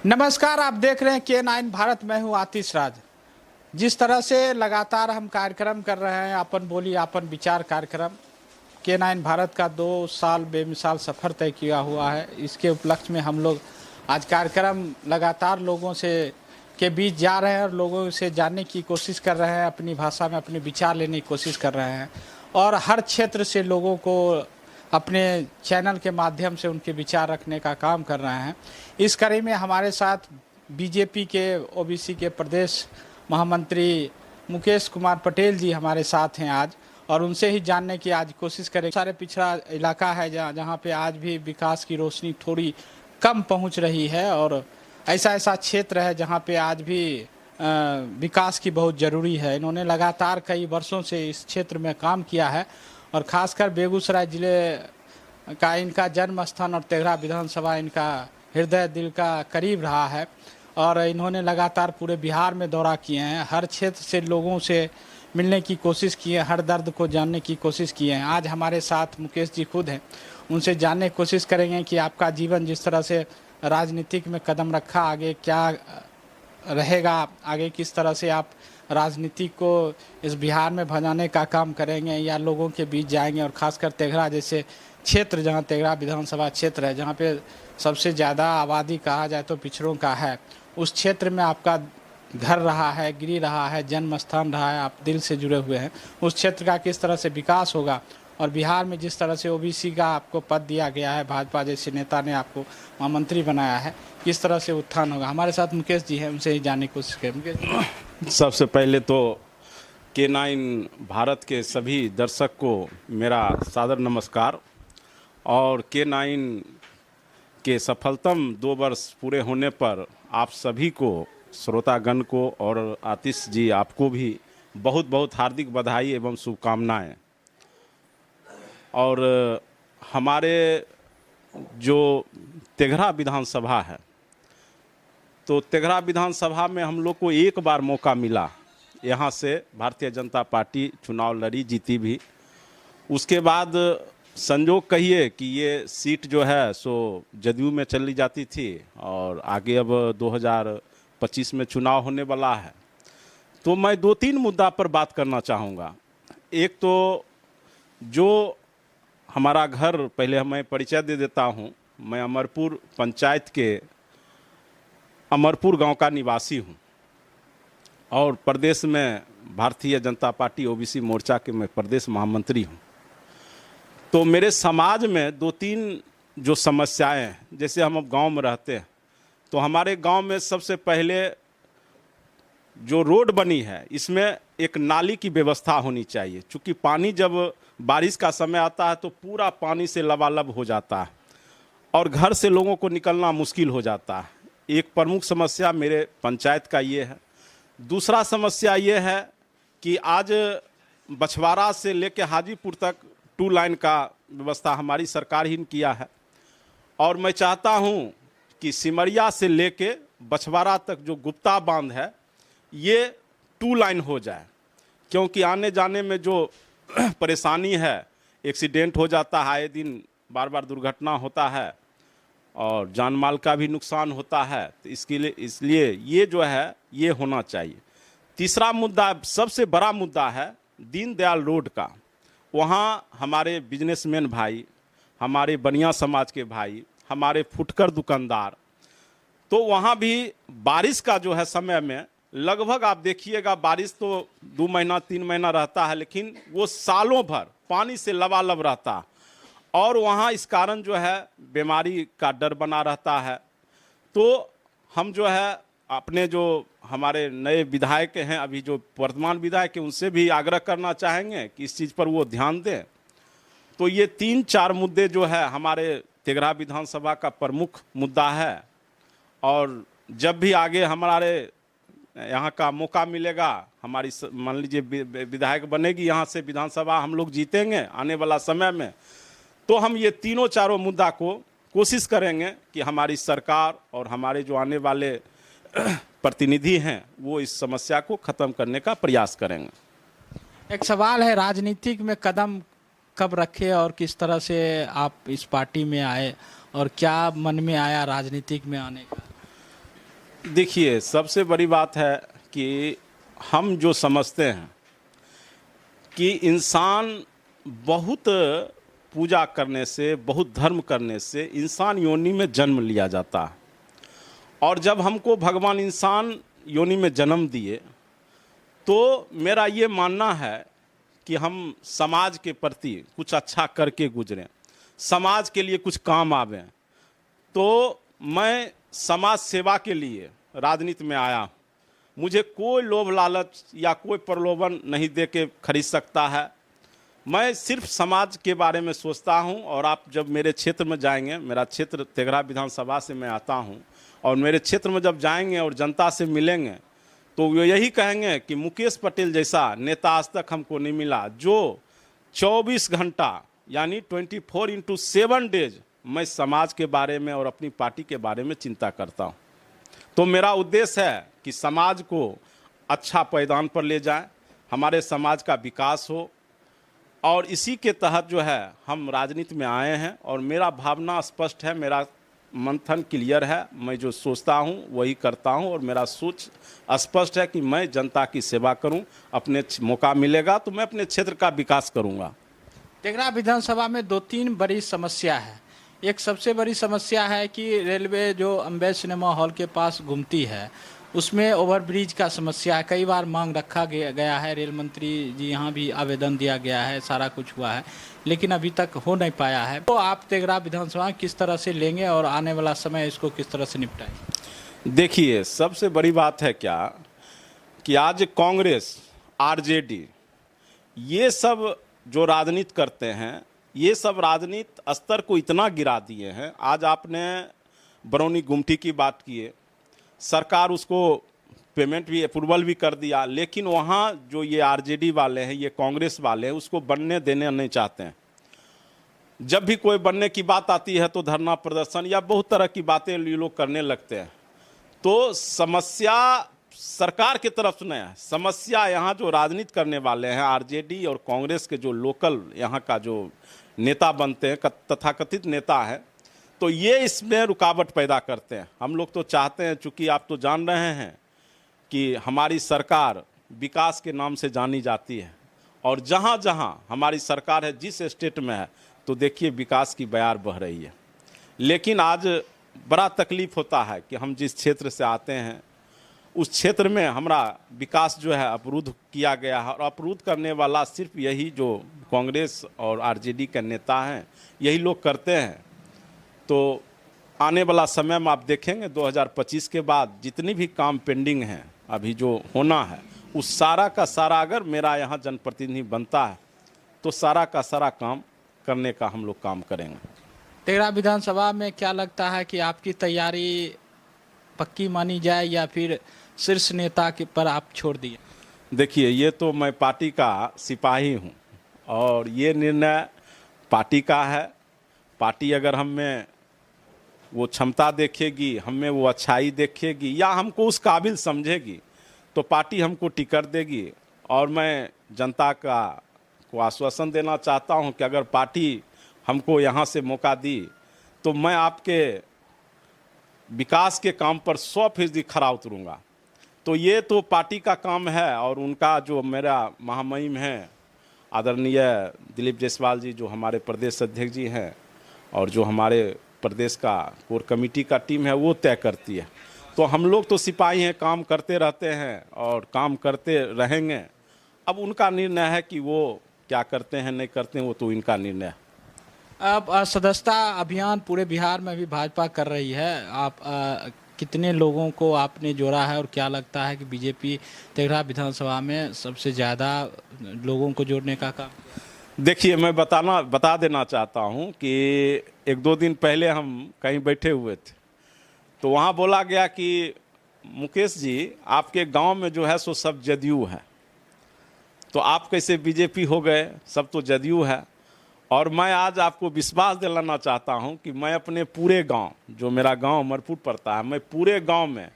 नमस्कार, आप देख रहे हैं K9 भारत। मैं हूं आतिश राज। जिस तरह से लगातार हम कार्यक्रम कर रहे हैं, अपन बोली अपन विचार कार्यक्रम, K9 भारत का 2 साल बेमिसाल सफ़र तय किया हुआ है। इसके उपलक्ष्य में हम लोग आज कार्यक्रम लगातार लोगों से के बीच जा रहे हैं और लोगों से जानने की कोशिश कर रहे हैं, अपनी भाषा में अपने विचार लेने की कोशिश कर रहे हैं और हर क्षेत्र से लोगों को अपने चैनल के माध्यम से उनके विचार रखने का काम कर रहे हैं। इस कड़ी में हमारे साथ बीजेपी के ओबीसी के प्रदेश महामंत्री मुकेश कुमार पटेल जी हमारे साथ हैं आज, और उनसे ही जानने की आज कोशिश करें। सारे पिछड़ा इलाका है जहाँ पे आज भी विकास की रोशनी थोड़ी कम पहुँच रही है, और ऐसा क्षेत्र है जहाँ पे आज भी विकास की बहुत ज़रूरी है। इन्होंने लगातार कई वर्षों से इस क्षेत्र में काम किया है और ख़ासकर बेगूसराय ज़िले का इनका जन्म स्थान और तेघरा विधानसभा इनका हृदय दिल का करीब रहा है, और इन्होंने लगातार पूरे बिहार में दौरा किए हैं, हर क्षेत्र से लोगों से मिलने की कोशिश की है, हर दर्द को जानने की कोशिश की है। आज हमारे साथ मुकेश जी खुद हैं, उनसे जानने की कोशिश करेंगे कि आपका जीवन जिस तरह से राजनीतिक में कदम रखा, आगे क्या रहेगा, आगे किस तरह से आप राजनीति को इस बिहार में भजाने का काम करेंगे या लोगों के बीच जाएंगे, और ख़ासकर तेघरा जैसे क्षेत्र, जहां तेघरा विधानसभा क्षेत्र है, जहां पे सबसे ज़्यादा आबादी कहा जाए तो पिछड़ों का है, उस क्षेत्र में आपका घर रहा है, गिरी रहा है, जन्म स्थान रहा है, आप दिल से जुड़े हुए हैं। उस क्षेत्र का किस तरह से विकास होगा, और बिहार में जिस तरह से ओबीसी का आपको पद दिया गया है, भाजपा जैसे नेता ने आपको महामंत्री बनाया है, किस तरह से उत्थान होगा। हमारे साथ मुकेश जी हैं, उनसे ही जानने की कोशिश करें। मुकेश जी, सबसे पहले तो K9 भारत के सभी दर्शक को मेरा सादर नमस्कार, और K9 के सफलतम 2 वर्ष पूरे होने पर आप सभी को, श्रोतागण को और आतिश जी आपको भी बहुत बहुत हार्दिक बधाई एवं शुभकामनाएं। और हमारे जो तेघरा विधानसभा है, तो तेघरा विधानसभा में हम लोग को एक बार मौका मिला, यहाँ से भारतीय जनता पार्टी चुनाव लड़ी, जीती भी। उसके बाद संजोग कहिए कि ये सीट जो है सो जदयू में चली जाती थी, और आगे अब 2025 में चुनाव होने वाला है। तो मैं 2-3 मुद्दा पर बात करना चाहूँगा। एक तो जो हमारा घर, पहले मैं परिचय दे देता हूँ। मैं अमरपुर पंचायत के अमरपुर गांव का निवासी हूँ, और प्रदेश में भारतीय जनता पार्टी ओबीसी मोर्चा के मैं प्रदेश महामंत्री हूँ। तो मेरे समाज में 2-3 जो समस्याएं हैं, जैसे हम अब गांव में रहते हैं, तो हमारे गांव में सबसे पहले जो रोड बनी है, इसमें एक नाली की व्यवस्था होनी चाहिए। चूँकि पानी जब बारिश का समय आता है तो पूरा पानी से लबालब हो जाता है और घर से लोगों को निकलना मुश्किल हो जाता है। एक प्रमुख समस्या मेरे पंचायत का ये है। दूसरा समस्या ये है कि आज बछवाड़ा से लेकर हाजीपुर तक 2 लाइन का व्यवस्था हमारी सरकार ही ने किया है, और मैं चाहता हूँ कि सिमरिया से लेके बछवाड़ा तक जो गुप्ता बांध है, ये 2 लाइन हो जाए, क्योंकि आने जाने में जो परेशानी है, एक्सीडेंट हो जाता है, आए दिन बार बार दुर्घटना होता है और जान माल का भी नुकसान होता है। तो इसलिए ये जो है ये होना चाहिए। तीसरा मुद्दा, सबसे बड़ा मुद्दा है दीनदयाल रोड का। वहाँ हमारे बिजनेसमैन भाई, हमारे बनिया समाज के भाई, हमारे फुटकर दुकानदार, तो वहाँ भी बारिश का जो है समय में लगभग आप देखिएगा, बारिश तो 2 महीना 3 महीना रहता है, लेकिन वो सालों भर पानी से लबालब रहता है, और वहाँ इस कारण जो है बीमारी का डर बना रहता है। तो हम जो है अपने जो हमारे नए विधायक हैं, अभी जो वर्तमान विधायक हैं, उनसे भी आग्रह करना चाहेंगे कि इस चीज़ पर वो ध्यान दें। तो ये 3-4 मुद्दे जो है हमारे तेघरा विधानसभा का प्रमुख मुद्दा है, और जब भी आगे हमारे यहाँ का मौका मिलेगा, हमारी मान लीजिए विधायक बनेगी यहाँ से विधानसभा, हम लोग जीतेंगे आने वाला समय में, तो हम ये 3-4 मुद्दा को कोशिश करेंगे कि हमारी सरकार और हमारे जो आने वाले प्रतिनिधि हैं वो इस समस्या को ख़त्म करने का प्रयास करेंगे। एक सवाल है, राजनीतिक में कदम कब रखे और किस तरह से आप इस पार्टी में आए, और क्या मन में आया राजनीतिक में आने का? देखिए, सबसे बड़ी बात है कि हम जो समझते हैं कि इंसान बहुत पूजा करने से, बहुत धर्म करने से इंसान योनि में जन्म लिया जाता है। और जब हमको भगवान इंसान योनि में जन्म दिए, तो मेरा ये मानना है कि हम समाज के प्रति कुछ अच्छा करके गुजरें, समाज के लिए कुछ काम आवें। तो मैं समाज सेवा के लिए राजनीति में आया हूँ। मुझे कोई लोभ लालच या कोई प्रलोभन नहीं दे के खरीद सकता है। मैं सिर्फ समाज के बारे में सोचता हूं। और आप जब मेरे क्षेत्र में जाएंगे, मेरा क्षेत्र तेघड़ा विधानसभा से मैं आता हूं, और मेरे क्षेत्र में जब जाएंगे और जनता से मिलेंगे तो वो यही कहेंगे कि मुकेश पटेल जैसा नेता आज तक हमको नहीं मिला, जो 24 घंटा यानी 24/7 डेज मैं समाज के बारे में और अपनी पार्टी के बारे में चिंता करता हूँ। तो मेरा उद्देश्य है कि समाज को अच्छा पैदान पर ले जाए, हमारे समाज का विकास हो, और इसी के तहत जो है हम राजनीति में आए हैं। और मेरा भावना स्पष्ट है, मेरा मंथन क्लियर है, मैं जो सोचता हूं वही करता हूं, और मेरा सोच स्पष्ट है कि मैं जनता की सेवा करूं। अपने मौका मिलेगा तो मैं अपने क्षेत्र का विकास करूंगा। तेघड़ा विधानसभा में 2-3 बड़ी समस्या है। एक सबसे बड़ी समस्या है कि रेलवे जो अम्बे सिनेमा हॉल के पास घूमती है, उसमें ओवरब्रिज का समस्या है। कई बार मांग रखा गया है, रेल मंत्री जी यहाँ भी आवेदन दिया गया है, सारा कुछ हुआ है, लेकिन अभी तक हो नहीं पाया है। तो आप तेघड़ा विधानसभा किस तरह से लेंगे और आने वाला समय इसको किस तरह से निपटाएंगे? देखिए, सबसे बड़ी बात है क्या कि आज कांग्रेस, आरजेडी, ये सब जो राजनीति करते हैं, ये सब राजनीति स्तर को इतना गिरा दिए हैं। आज आपने बरौनी गुमटी की बात की है, सरकार उसको पेमेंट भी अप्रूवल भी कर दिया, लेकिन वहाँ जो ये आरजेडी वाले हैं, ये कांग्रेस वाले हैं, उसको बनने देने नहीं चाहते हैं। जब भी कोई बनने की बात आती है तो धरना प्रदर्शन या बहुत तरह की बातें ये लोग करने लगते हैं। तो समस्या सरकार की तरफ से नहीं है, समस्या यहाँ जो राजनीति करने वाले हैं, आरजेडी और कांग्रेस के जो लोकल यहाँ का जो नेता बनते हैं, तथाकथित नेता हैं, तो ये इसमें रुकावट पैदा करते हैं। हम लोग तो चाहते हैं, चूंकि आप तो जान रहे हैं कि हमारी सरकार विकास के नाम से जानी जाती है, और जहाँ जहाँ हमारी सरकार है, जिस स्टेट में है, तो देखिए विकास की बयार बह रही है। लेकिन आज बड़ा तकलीफ होता है कि हम जिस क्षेत्र से आते हैं उस क्षेत्र में हमारा विकास जो है अवरुद्ध किया गया है, और अवरुद्ध करने वाला सिर्फ यही जो कांग्रेस और आरजेडी के नेता हैं, यही लोग करते हैं। तो आने वाला समय में आप देखेंगे 2025 के बाद जितनी भी काम पेंडिंग हैं, अभी जो होना है, उस सारा का सारा अगर मेरा यहाँ जनप्रतिनिधि बनता है तो सारा का सारा काम करने का हम लोग काम करेंगे। तेघड़ा विधानसभा में क्या लगता है कि आपकी तैयारी पक्की मानी जाए या फिर शीर्ष नेता के पर आप छोड़ दिए? देखिए, ये तो मैं पार्टी का सिपाही हूँ, और ये निर्णय पार्टी का है। पार्टी अगर हम में वो क्षमता देखेगी, हम में वो अच्छाई देखेगी, या हमको उस काबिल समझेगी, तो पार्टी हमको टिकट देगी। और मैं जनता को आश्वासन देना चाहता हूं कि अगर पार्टी हमको यहाँ से मौका दी तो मैं आपके विकास के काम पर 100% खरा उतरूँगा। तो ये तो पार्टी का काम है, और उनका जो मेरा महामहिम है आदरणीय दिलीप जायसवाल जी, जो हमारे प्रदेश अध्यक्ष जी हैं, और जो हमारे प्रदेश का कोर कमेटी का टीम है, वो तय करती है। तो हम लोग तो सिपाही हैं, काम करते रहते हैं और काम करते रहेंगे। अब उनका निर्णय है कि वो क्या करते हैं नहीं करते हैं, वो तो इनका निर्णय है। अब सदस्यता अभियान पूरे बिहार में भी भाजपा कर रही है। आप कितने लोगों को आपने जोड़ा है, और क्या लगता है कि बीजेपी तेघड़ा विधानसभा में सबसे ज़्यादा लोगों को जोड़ने का काम? देखिए, मैं बता देना चाहता हूं कि 1-2 दिन पहले हम कहीं बैठे हुए थे, तो वहां बोला गया कि मुकेश जी, आपके गांव में जो है सो सब जदयू है, तो आप कैसे बीजेपी हो गए? सब तो जदयू है। और मैं आज आपको विश्वास दिलाना चाहता हूं कि मैं अपने पूरे गांव, जो मेरा गांव अमरपुर पड़ता है, मैं पूरे गांव में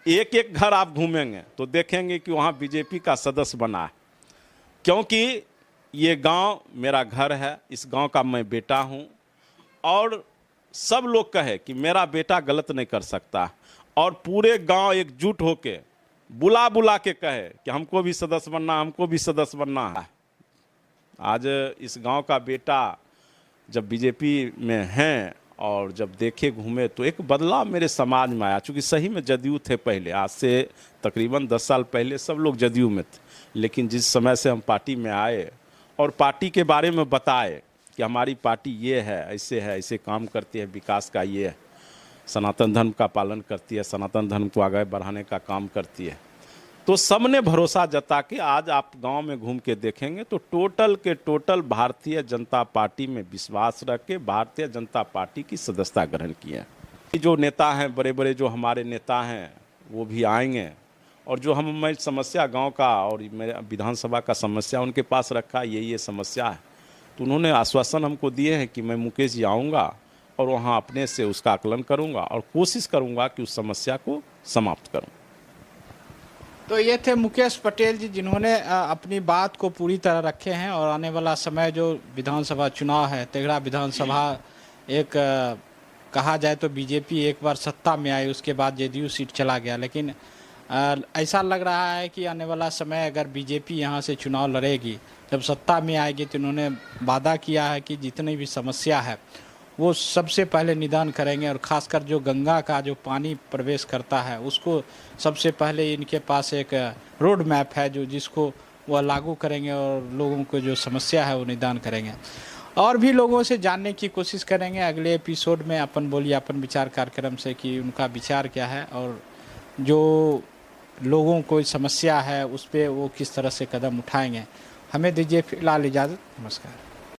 एक एक घर आप घूमेंगे तो देखेंगे कि वहां बीजेपी का सदस्य बना है, क्योंकि ये गांव मेरा घर है, इस गांव का मैं बेटा हूं। और सब लोग कहे कि मेरा बेटा गलत नहीं कर सकता, और पूरे गांव एकजुट होके बुला बुला के कहे कि हमको भी सदस्य बनना, हमको भी सदस्य बनना है। आज इस गांव का बेटा जब बीजेपी में हैं और जब देखे घूमे तो एक बदलाव मेरे समाज में आया। चूँकि सही में जदयू थे पहले, आज से तकरीबन 10 साल पहले सब लोग जदयू में थे, लेकिन जिस समय से हम पार्टी में आए और पार्टी के बारे में बताए कि हमारी पार्टी ये है, ऐसे काम करती है, विकास का ये है, सनातन धर्म का पालन करती है, सनातन धर्म को आगे बढ़ाने का काम करती है, तो सबने भरोसा जता के आज आप गांव में घूम के देखेंगे तो टोटल के टोटल भारतीय जनता पार्टी में विश्वास रख के भारतीय जनता पार्टी की सदस्यता ग्रहण किए हैं। जो नेता हैं, बड़े बड़े जो हमारे नेता हैं, वो भी आएंगे और जो हमें समस्या गांव का और मेरे विधानसभा का समस्या उनके पास रखा, ये समस्या है, तो उन्होंने आश्वासन हमको दिए हैं कि मैं मुकेश जी आऊँगा और वहाँ अपने से उसका आकलन करूँगा और कोशिश करूँगा कि उस समस्या को समाप्त करूँ। तो ये थे मुकेश पटेल जी, जिन्होंने अपनी बात को पूरी तरह रखे हैं और आने वाला समय जो विधानसभा चुनाव है, तेघड़ा विधानसभा एक कहा जाए तो बीजेपी एक बार सत्ता में आई, उसके बाद जेडीयू सीट चला गया, लेकिन ऐसा लग रहा है कि आने वाला समय अगर बीजेपी यहाँ से चुनाव लड़ेगी, जब सत्ता में आएगी तो इन्होंने वादा किया है कि जितनी भी समस्या है वो सबसे पहले निदान करेंगे और ख़ासकर जो गंगा का जो पानी प्रवेश करता है उसको सबसे पहले इनके पास एक रोड मैप है जो जिसको वह लागू करेंगे और लोगों को जो समस्या है वो निदान करेंगे। और भी लोगों से जानने की कोशिश करेंगे अगले एपिसोड में अपन बोलिए अपन विचार कार्यक्रम से कि उनका विचार क्या है और जो लोगों को समस्या है उस पर वो किस तरह से कदम उठाएंगे। हमें दीजिए फिलहाल इजाज़त, नमस्कार।